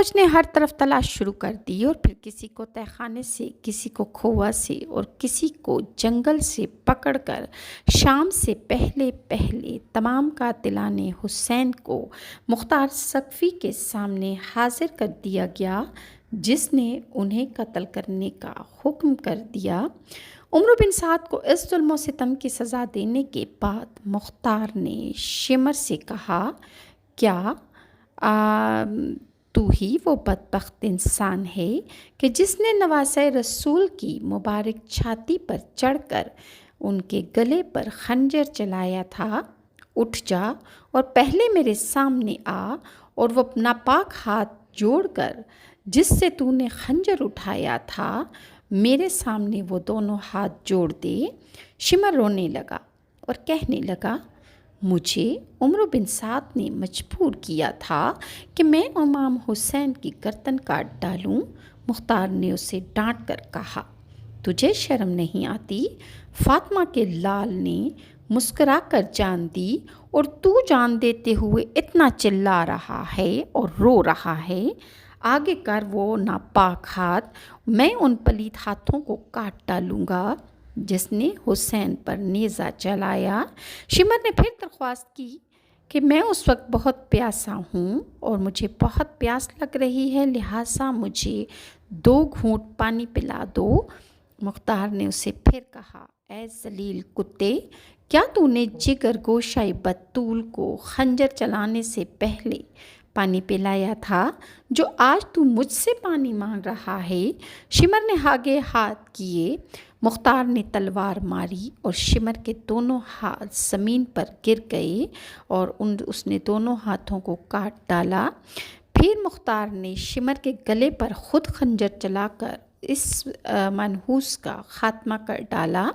فوج نے ہر طرف تلاش شروع کر دی اور پھر کسی کو تہخانے سے، کسی کو کھوہ سے اور کسی کو جنگل سے پکڑ کر شام سے پہلے پہلے تمام قاتلان حسین کو مختار سقفی کے سامنے حاضر کر دیا گیا، جس نے انہیں قتل کرنے کا حکم کر دیا۔ عمرو بن سعد کو اس ظلم و ستم کی سزا دینے کے بعد مختار نے شمر سے کہا، کیا تو ہی وہ بدبخت انسان ہے کہ جس نے نواسۂ رسول کی مبارک چھاتی پر چڑھ کر ان کے گلے پر خنجر چلایا تھا؟ اٹھ جا اور پہلے میرے سامنے آ اور وہ ناپاک ہاتھ جوڑ کر جس سے تو نے خنجر اٹھایا تھا میرے سامنے وہ دونوں ہاتھ جوڑ دے۔ شمر رونے لگا اور کہنے لگا، مجھے عمرو بن سعد نے مجبور کیا تھا کہ میں امام حسین کی گردن کاٹ ڈالوں۔ مختار نے اسے ڈانٹ کر کہا، تجھے شرم نہیں آتی؟ فاطمہ کے لال نے مسکرا کر جان دی اور تو جان دیتے ہوئے اتنا چلا رہا ہے اور رو رہا ہے۔ آگے کر وہ ناپاک ہاتھ، میں ان پلیت ہاتھوں کو کاٹ ڈالوں گا جس نے حسین پر نیزہ چلایا۔ شمر نے پھر درخواست کی کہ میں اس وقت بہت پیاسا ہوں اور مجھے بہت پیاس لگ رہی ہے، لہٰذا مجھے 2 گھونٹ پانی پلا دو۔ مختار نے اسے پھر کہا، اے ذلیل کتے، کیا تو نے جگر گوشہ بطول کو خنجر چلانے سے پہلے پانی پلایا تھا جو آج تو مجھ سے پانی مانگ رہا ہے؟ شمر نے آگے ہاتھ کیے، مختار نے تلوار ماری اور شمر کے دونوں ہاتھ زمین پر گر گئے اور اس نے دونوں ہاتھوں کو کاٹ ڈالا۔ پھر مختار نے شمر کے گلے پر خود خنجر چلا کر اس منحوس کا خاتمہ کر ڈالا۔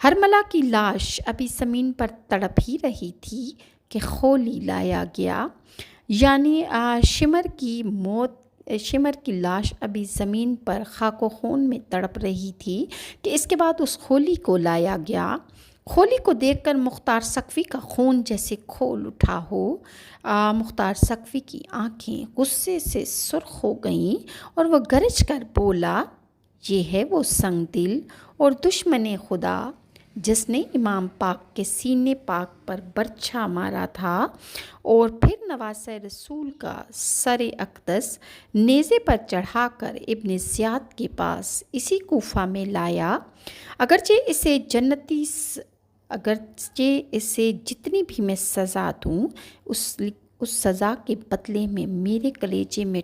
ہرملہ کی لاش ابھی زمین پر تڑپ ہی رہی تھی کہ کھولی لایا گیا، یعنی شمر کی لاش ابھی زمین پر خاک و خون میں تڑپ رہی تھی کہ اس کے بعد اس کھولی کو لایا گیا۔ کھولی کو دیکھ کر مختار سقفی کا خون جیسے کھول اٹھا ہو۔ مختار سقفی کی آنکھیں غصے سے سرخ ہو گئیں اور وہ گرج کر بولا، یہ ہے وہ سنگ دل اور دشمن خدا جس نے امام پاک کے سینے پاک پر برچھا مارا تھا اور پھر نواسۂ رسول کا سر اقدس نیزے پر چڑھا کر ابن زیاد کے پاس اسی کوفہ میں لایا۔ اگرچہ اسے جتنی بھی میں سزا دوں، اس سزا کے بدلے میں میرے کلیجے میں